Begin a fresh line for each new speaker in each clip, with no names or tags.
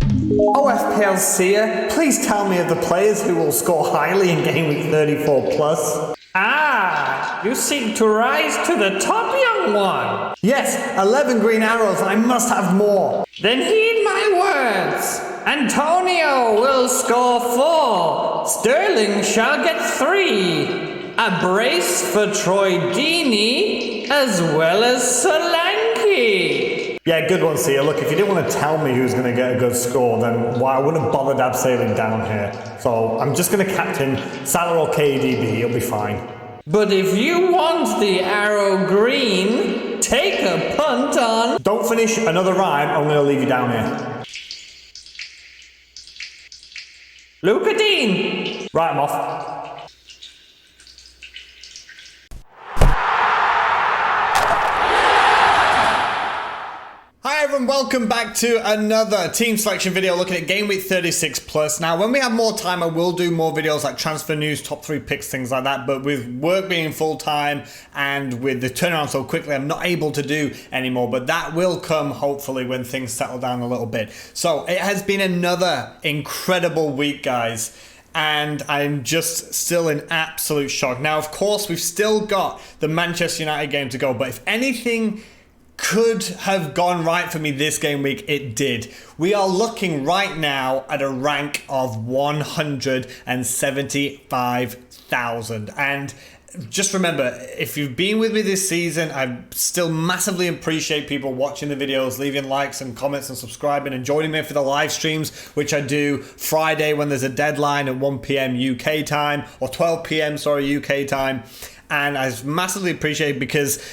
Oh, FPL Seer, please tell me of the players who will score highly in Game Week 34 plus.
Ah, you seek to rise to the top, young one.
Yes, 11 green arrows, I must have more.
Then heed my words. Antonio will score 4. Sterling shall get 3. A brace for Troy Deeney, as well as Solanke.
Yeah, good one, Seer. Look, if you didn't want to tell me who's going to get a good score, then why I wouldn't have bothered abseiling down here. So I'm just going to captain Salah or KDB, he'll be fine.
But if you want the arrow green, take a punt on...
Don't finish another rhyme, I'm going to leave you down here.
Luca Dean.
Right, I'm off. Hi everyone, welcome back to another team selection video looking at Game Week 36 plus. Now, when we have more time, I will do more videos like transfer news, top 3 picks, things like that. But with work being full time and with the turnaround so quickly, I'm not able to do anymore. But that will come hopefully when things settle down a little bit. So it has been another incredible week, guys. And I'm just still in absolute shock. Now, of course, we've still got the Manchester United game to go. But if anything could have gone right for me this game week, it did. We are looking right now at a rank of 175,000. And just remember, if you've been with me this season, I still massively appreciate people watching the videos, leaving likes and comments and subscribing and joining me for the live streams, which I do Friday when there's a deadline at 1 p.m. UK time, or 12 p.m. UK time. And I massively appreciate it because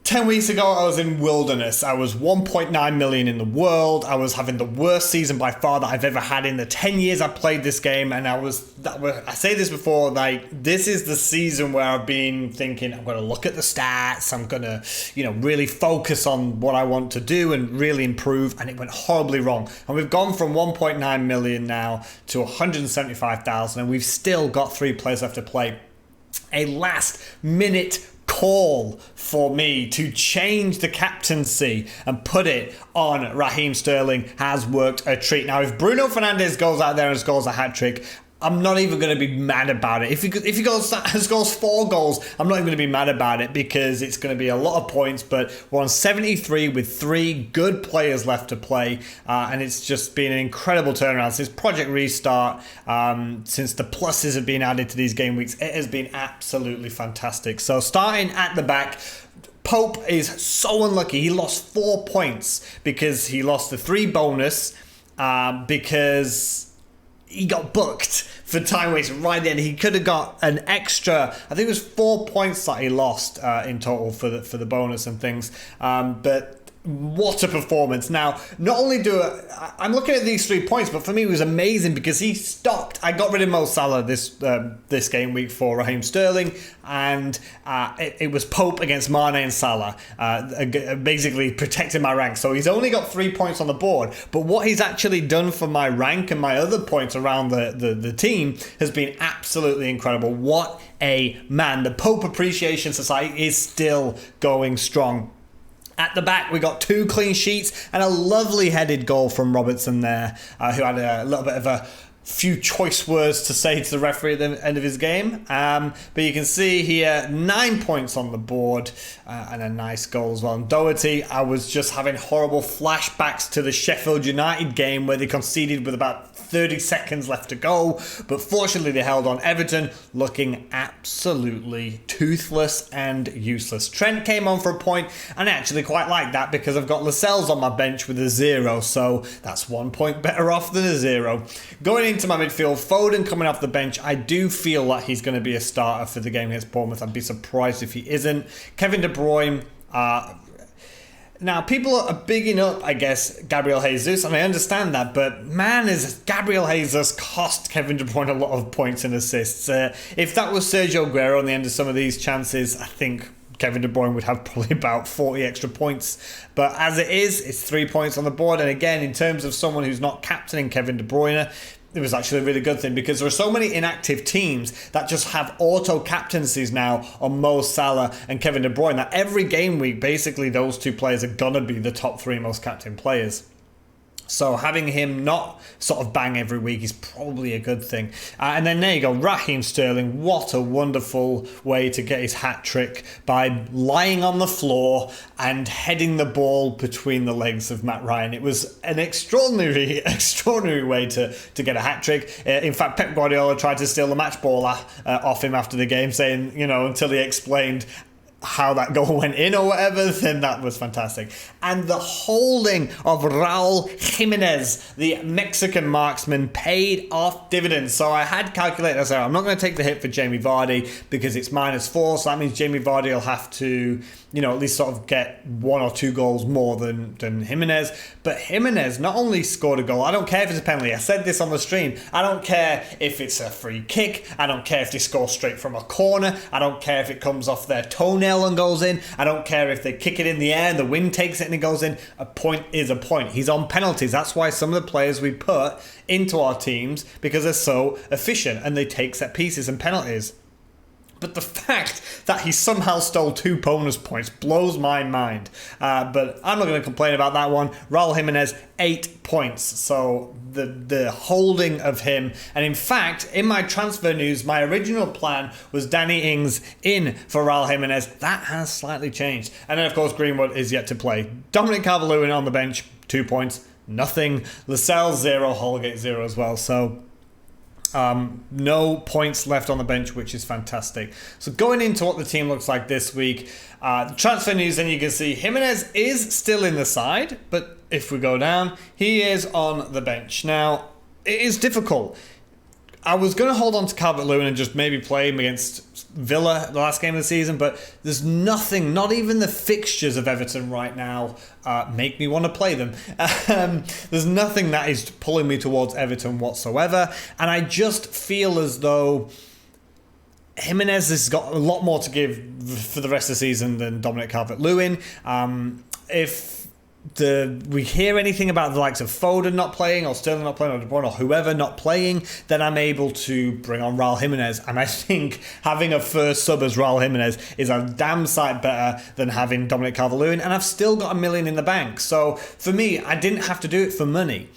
10 weeks ago, I was in wilderness. I was 1.9 million in the world. I was having the worst season by far that I've ever had in the 10 years I played this game. And I say this before, like, this is the season where I've been thinking, I'm going to look at the stats. I'm going to, really focus on what I want to do and really improve. And it went horribly wrong. And we've gone from 1.9 million now to 175,000. And we've still got 3 players left to play. A last minute call for me to change the captaincy and put it on Raheem Sterling has worked a treat. Now, if Bruno Fernandes goes out there and scores a hat-trick, I'm not even going to be mad about it. If he scores 4 goals, I'm not even going to be mad about it because it's going to be a lot of points. But we're on 73 with 3 good players left to play. And it's just been an incredible turnaround since Project Restart, since the pluses have been added to these game weeks. It has been absolutely fantastic. So starting at the back, Pope is so unlucky. He lost 4 points because he lost the 3 bonus because he got booked for time wasting right then. He could have got an extra, I think it was 4 points that he lost in total for the bonus and things. But what a performance. Now, not only I'm looking at these 3 points, but for me it was amazing because he stopped. I got rid of Mo Salah this game week for Raheem Sterling, and it was Pope against Mane and Salah, basically protecting my rank. So he's only got 3 points on the board, but what he's actually done for my rank and my other points around the team has been absolutely incredible. What a man. The Pope Appreciation Society is still going strong. At the back, we got 2 clean sheets and a lovely headed goal from Robertson there, who had a little bit of a few choice words to say to the referee at the end of his game. But you can see here 9 points on the board and a nice goal as well. And Doherty, I was just having horrible flashbacks to the Sheffield United game where they conceded with about 30 seconds left to go. But fortunately, they held on. Everton looking absolutely toothless and useless. Trent came on for a point, and I actually quite like that because I've got Lascelles on my bench with a 0. So that's 1 point better off than a 0. Going into my midfield, Foden coming off the bench. I do feel like he's going to be a starter for the game against Bournemouth. I'd be surprised if he isn't. Kevin De Bruyne, now, people are bigging up, I guess, Gabriel Jesus, and I understand that, but man, is Gabriel Jesus cost Kevin De Bruyne a lot of points and assists. If that was Sergio Aguero on the end of some of these chances, I think Kevin De Bruyne would have probably about 40 extra points. But as it is, it's 3 points on the board. And again, in terms of someone who's not captaining Kevin De Bruyne, it was actually a really good thing because there are so many inactive teams that just have auto captaincies now on Mo Salah and Kevin De Bruyne that every game week, basically those 2 players are going to be the top 3 most captain players. So having him not sort of bang every week is probably a good thing. And then there you go, Raheem Sterling. What a wonderful way to get his hat trick by lying on the floor and heading the ball between the legs of Matt Ryan. It was an extraordinary way to get a hat trick. In fact, Pep Guardiola tried to steal the match ball off him after the game, saying, until he explained how that goal went in or whatever, then that was fantastic. And the holding of Raul Jimenez, the Mexican marksman, paid off dividends. So I had calculated, I said, I'm not going to take the hit for Jamie Vardy because it's -4, so that means Jamie Vardy will have to, at least sort of get 1 or 2 goals more than Jimenez. But Jimenez not only scored a goal, I don't care if it's a penalty, I said this on the stream, I don't care if it's a free kick, I don't care if they score straight from a corner, I don't care if it comes off their toenail and goes in, I don't care if they kick it in the air and the wind takes it and it goes in. A point is a point. He's on penalties. That's why some of the players we put into our teams, because they're so efficient and they take set pieces and penalties. But the fact that he somehow stole 2 bonus points blows my mind. But I'm not going to complain about that one. Raul Jimenez, 8 points. So the holding of him. And in fact, in my transfer news, my original plan was Danny Ings in for Raul Jimenez. That has slightly changed. And then, of course, Greenwood is yet to play. Dominic Calvert-Lewin on the bench, 2 points. Nothing. Lascelles, 0. Holgate, 0 as well. So no points left on the bench, which is fantastic. So going into what the team looks like this week, transfer news, then you can see Jimenez is still in the side, but if we go down, he is on the bench. Now, it is difficult. I was going to hold on to Calvert-Lewin and just maybe play him against Villa the last game of the season, but there's nothing, not even the fixtures of Everton right now make me want to play them. There's nothing that is pulling me towards Everton whatsoever, and I just feel as though Jimenez has got a lot more to give for the rest of the season than Dominic Calvert-Lewin. If we hear anything about the likes of Foden not playing, or Sterling not playing, or De Bruyne, or whoever not playing, then I'm able to bring on Raul Jimenez. And I think having a first sub as Raul Jimenez is a damn sight better than having Dominic Calvert-Lewin. And I've still got $1 million in the bank. So for me, I didn't have to do it for money.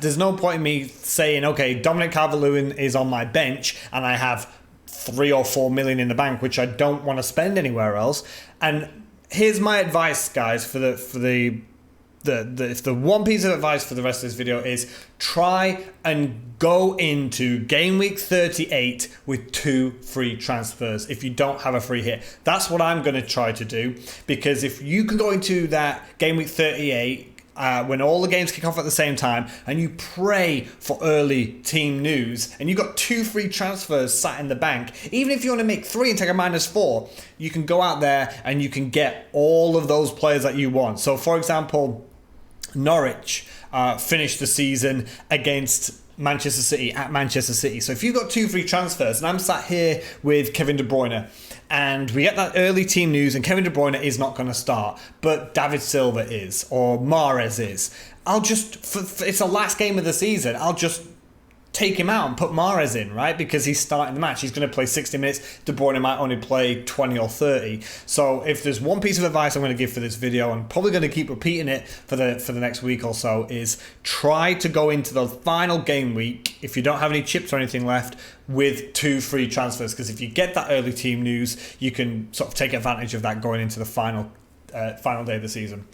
There's no point in me saying, okay, Dominic Calvert-Lewin is on my bench and I have 3 or 4 million in the bank, which I don't want to spend anywhere else. And here's my advice, guys, for the one piece of advice for the rest of this video is try and go into game week 38 with 2 free transfers if you don't have a free hit. That's what I'm going to try to do, because if you can go into that game week 38 when all the games kick off at the same time and you pray for early team news and you've got 2 free transfers sat in the bank, even if you want to make 3 and take a -4, you can go out there and you can get all of those players that you want. So for example, Norwich finished the season against Manchester City at Manchester City. So if you've got 2 free transfers, and I'm sat here with Kevin De Bruyne, and we get that early team news, and Kevin De Bruyne is not going to start, but David Silva is, or Mahrez is, I'll just, it's the last game of the season, I'll just take him out and put Mahrez in, right? Because he's starting the match. He's going to play 60 minutes. De Bruyne might only play 20 or 30. So if there's one piece of advice I'm going to give for this video, I'm probably going to keep repeating it for the next week or so, is try to go into the final game week, if you don't have any chips or anything left, with 2 free transfers. Because if you get that early team news, you can sort of take advantage of that going into the final day of the season.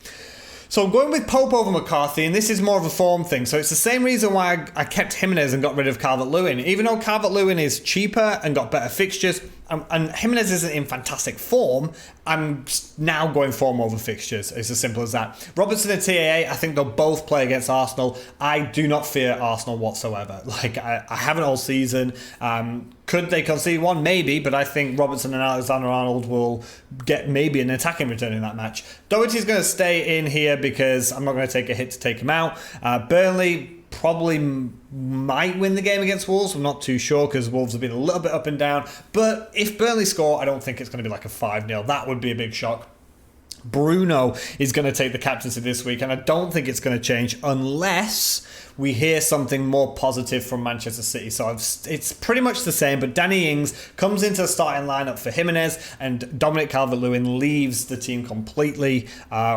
So I'm going with Pope over McCarthy, and this is more of a form thing. So it's the same reason why I kept Jimenez and got rid of Calvert-Lewin. Even though Calvert-Lewin is cheaper and got better fixtures, and Jimenez isn't in fantastic form, I'm now going form over fixtures. It's as simple as that. Robertson and TAA, I think they'll both play against Arsenal. I do not fear Arsenal whatsoever. Like, I haven't all season. Could they concede one? Maybe, but I think Robertson and Alexander-Arnold will get maybe an attacking return in that match. Doherty's going to stay in here because I'm not going to take a hit to take him out. Burnley probably might win the game against Wolves. I'm not too sure because Wolves have been a little bit up and down. But if Burnley score, I don't think it's going to be like a 5-0. That would be a big shock. Bruno is going to take the captaincy this week, and I don't think it's going to change unless we hear something more positive from Manchester City. So it's pretty much the same, but Danny Ings comes into the starting lineup for Jimenez, and Dominic Calvert-Lewin leaves the team completely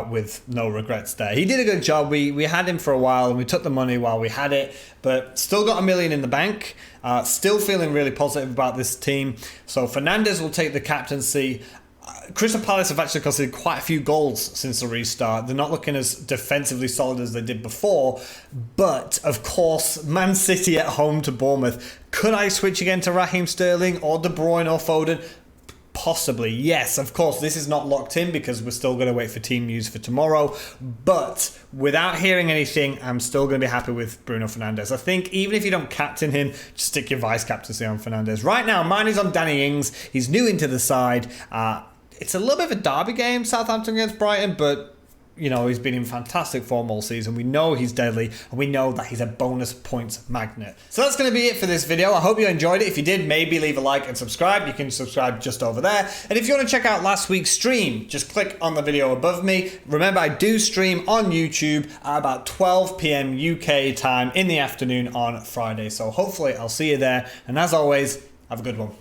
with no regrets there. He did a good job. We had him for a while, and we took the money while we had it, but still got $1 million in the bank. Still feeling really positive about this team. So Fernandes will take the captaincy. Crystal Palace have actually conceded quite a few goals since the restart. They're not looking as defensively solid as they did before. But, of course, Man City at home to Bournemouth. Could I switch again to Raheem Sterling or De Bruyne or Foden? Possibly, yes. Of course, this is not locked in because we're still going to wait for team news for tomorrow. But without hearing anything, I'm still going to be happy with Bruno Fernandes. I think even if you don't captain him, just stick your vice captaincy on Fernandes. Right now, mine is on Danny Ings. He's new into the side. It's a little bit of a derby game, Southampton against Brighton, but you know, he's been in fantastic form all season. We know he's deadly, and we know that he's a bonus points magnet. So that's going to be it for this video. I hope you enjoyed it. If you did, maybe leave a like and subscribe. You can subscribe just over there. And if you want to check out last week's stream, just click on the video above me. Remember, I do stream on YouTube at about 12 p.m. UK time in the afternoon on Friday. So hopefully I'll see you there. And as always, have a good one.